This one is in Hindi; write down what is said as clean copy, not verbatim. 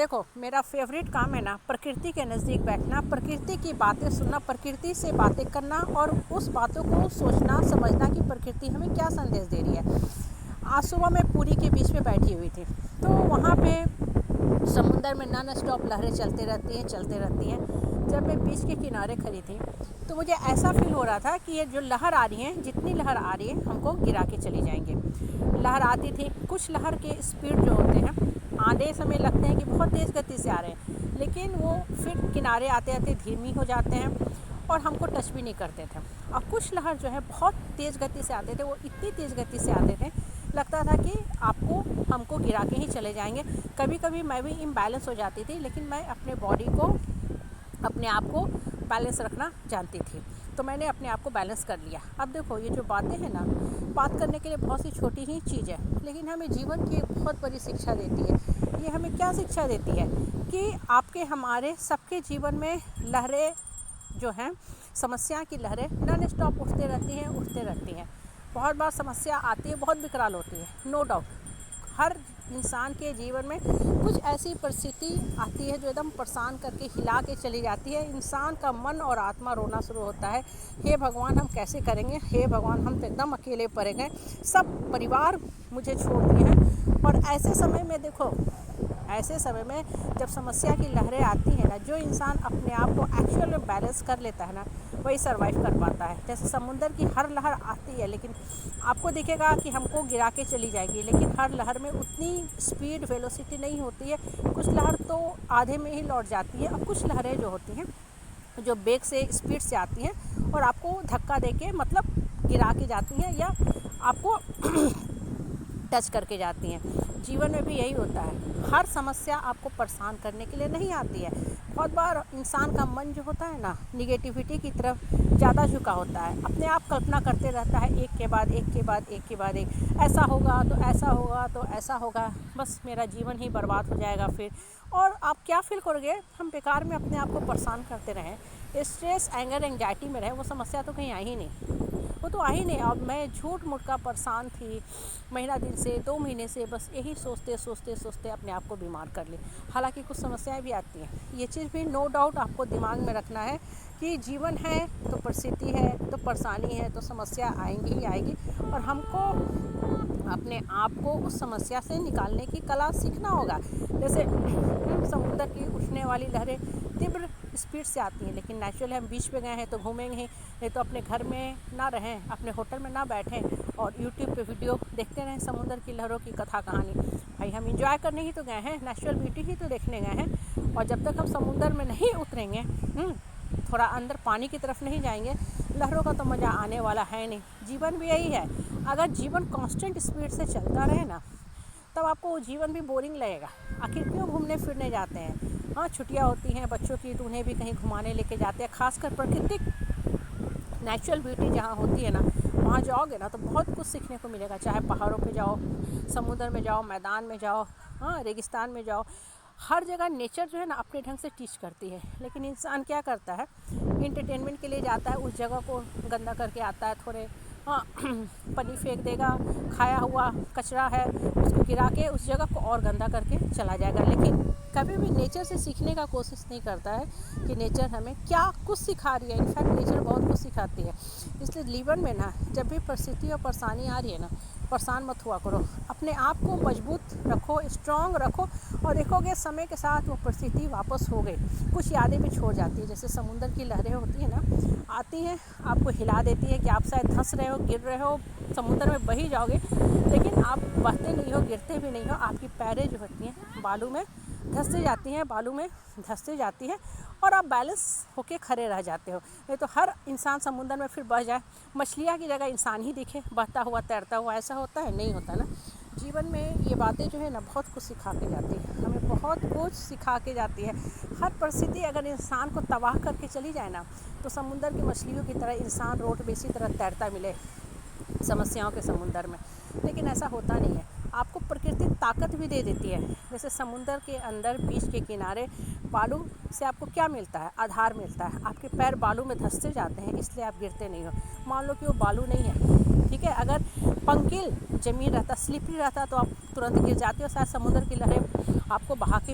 देखो, मेरा फेवरेट काम है ना प्रकृति के नज़दीक बैठना, प्रकृति की बातें सुनना, प्रकृति से बातें करना और उस बातों को सोचना समझना कि प्रकृति हमें क्या संदेश दे रही है। आज सुबह मैं पुरी के बीच में बैठी हुई थी, तो वहाँ पे समुंदर में नॉन स्टॉप लहरें चलते रहती हैं। जब मैं बीच के किनारे खड़ी थी तो मुझे ऐसा फील हो रहा था कि ये जो लहर आ रही है, जितनी लहर आ रही है हमको गिरा के चली जाएंगे। लहर आती थी, कुछ लहर के स्पीड जो होते हैं आधे समय लगते हैं कि बहुत तेज़ गति से आ रहे हैं, लेकिन वो फिर किनारे आते आते धीमी हो जाते हैं और हमको टच भी नहीं करते थे। और कुछ लहर जो है बहुत तेज़ गति से आते थे, वो इतनी तेज़ गति से आते थे लगता था कि हमको गिरा के ही चले जाएंगे। कभी कभी मैं भी इम्बैलेंस हो जाती थी, लेकिन मैं अपने आप को बैलेंस रखना जानती थी, तो मैंने अपने आप को बैलेंस कर लिया। अब देखो, ये जो बातें हैं ना, बात करने के लिए बहुत सी छोटी ही चीज़ है, लेकिन हमें जीवन की एक बहुत बड़ी शिक्षा देती है। ये हमें क्या शिक्षा देती है कि आपके हमारे सबके जीवन में लहरें जो हैं, समस्या की लहरें नॉन स्टॉप उठते रहती हैं। बहुत बार समस्या आती है, बहुत विकराल होती है, नो डाउट। हर इंसान के जीवन में कुछ ऐसी परिस्थिति आती है जो एकदम परेशान करके हिला के चली जाती है। इंसान का मन और आत्मा रोना शुरू होता है, हे भगवान हम कैसे करेंगे, हे भगवान हम तो एकदम अकेले पड़ गए, सब परिवार मुझे छोड़ दिए हैं। और ऐसे समय में जब समस्या की लहरें आती हैं ना, जो इंसान अपने आप को एक्चुअल में बैलेंस कर लेता है ना, वही सर्वाइव कर पाता है। जैसे समुंदर की हर लहर आती है, लेकिन आपको दिखेगा कि हमको गिरा के चली जाएगी, लेकिन हर लहर में उतनी स्पीड वेलोसिटी नहीं होती है। कुछ लहर तो आधे में ही लौट जाती है, और कुछ लहरें जो होती हैं जो बेग से स्पीड से आती हैं और आपको धक्का देके मतलब गिरा के जाती हैं या आपको टच करके जाती हैं। जीवन में भी यही होता है, हर समस्या आपको परेशान करने के लिए नहीं आती है। बहुत बार इंसान का मन जो होता है ना, निगेटिविटी की तरफ ज़्यादा झुका होता है, अपने आप कल्पना करते रहता है, एक के बाद एक, ऐसा होगा तो ऐसा होगा तो ऐसा होगा, बस मेरा जीवन ही बर्बाद हो जाएगा फिर। और आप क्या फील करोगे, हम बेकार में अपने आप को परेशान करते रहें, स्ट्रेस, एंगर, एंग्जाइटी में रहे, वो समस्या तो कहीं आई नहीं, वो तो आ ही नहीं। अब मैं झूठ मूठ का परेशान थी महीना दिन से, 2 महीने से, बस यही सोचते अपने आप को बीमार कर ली। हालांकि कुछ समस्याएं भी आती हैं, ये चीज़ भी नो डाउट आपको दिमाग में रखना है कि जीवन है तो परिस्थिति है तो परेशानी है तो समस्या आएंगी ही आएगी, और हमको अपने आप को उस समस्या से निकालने की कला सीखना होगा। जैसे समुद्र की उठने वाली लहरें तीव्र स्पीड से आती हैं, लेकिन नेचुरली हम बीच पे गए हैं तो घूमेंगे ही, नहीं तो अपने घर में ना रहें, अपने होटल में ना बैठें और यूट्यूब पे वीडियो देखते रहें समुद्र की लहरों की कथा कहानी। भाई हम इंजॉय करने ही तो गए हैं, नेचुरल ब्यूटी ही तो देखने गए हैं। और जब तक हम समुद्र में नहीं उतरेंगे, थोड़ा अंदर पानी की तरफ नहीं जाएंगे, लहरों का तो मज़ा आने वाला है नहीं। जीवन भी यही है, अगर जीवन कांस्टेंट स्पीड से चलता रहे ना, तब आपको वो जीवन भी बोरिंग लगेगा। आखिर क्यों घूमने फिरने जाते हैं? हाँ, छुट्टियाँ होती हैं बच्चों की तो उन्हें भी कहीं घुमाने लेके जाते हैं, खासकर प्राकृतिक नेचुरल ब्यूटी जहाँ होती है ना, वहाँ जाओगे ना तो बहुत कुछ सीखने को मिलेगा। चाहे पहाड़ों पे जाओ, समुद्र में जाओ, मैदान में जाओ, हाँ रेगिस्तान में जाओ, हर जगह नेचर जो है ना अपने ढंग से टीच करती है। लेकिन इंसान क्या करता है, इंटरटेनमेंट के लिए जाता है, उस जगह को गंदा करके आता है, थोड़े हाँ पन्नी फेंक देगा, खाया हुआ कचरा है उसको गिरा के उस जगह को और गंदा करके चला जाएगा। लेकिन कभी भी नेचर से सीखने का कोशिश नहीं करता है कि नेचर हमें क्या कुछ सिखा रही है। इनफैक्ट नेचर बहुत कुछ सिखाती है। इसलिए जीवन में ना जब भी परिस्थिति और परेशानी आ रही है ना, परेशान मत हुआ करो, अपने आप को मजबूत रखो, स्ट्रॉन्ग रखो, और देखोगे समय के साथ वो परिस्थिति वापस हो गई। कुछ यादें भी छोड़ जाती है, जैसे समुद्र की लहरें होती हैं ना, आती हैं आपको हिला देती है कि आप शायद धंस रहे हो, गिर रहे हो, समुद्र में बही जाओगे, लेकिन आप बहते नहीं हो, गिरते भी नहीं हो। आपकी पैरें जो होती हैं बालू में धंसते जाती हैं और आप बैलेंस होके खड़े रह जाते हो। नहीं तो हर इंसान समुद्र में फिर बह जाए, मछलियाँ की जगह इंसान ही दिखे बहता हुआ तैरता हुआ, ऐसा होता है? नहीं होता ना। जीवन में ये बातें जो है ना बहुत कुछ सिखा के जाती है, हमें बहुत कुछ सिखा के जाती है। हर परिस्थिति अगर इंसान को तबाह करके चली जाए ना, तो समुद्र की मछलियों की तरह इंसान रोड पे इसी तरह तैरता मिले समस्याओं के समुद्र में। लेकिन ऐसा होता नहीं है, आपको प्रकृति ताकत भी दे देती है। जैसे समुद्र के अंदर बीच के किनारे बालू से आपको क्या मिलता है? आधार मिलता है। आपके पैर बालू में धंसते जाते हैं, इसलिए आप गिरते नहीं हो। मान लो कि वो बालू नहीं है, ठीक है, अगर पंकील ज़मीन रहता, स्लिपरी रहता, तो आप तुरंत गिर जाते हो। शायद समुद्र की लहरें आपको बहा के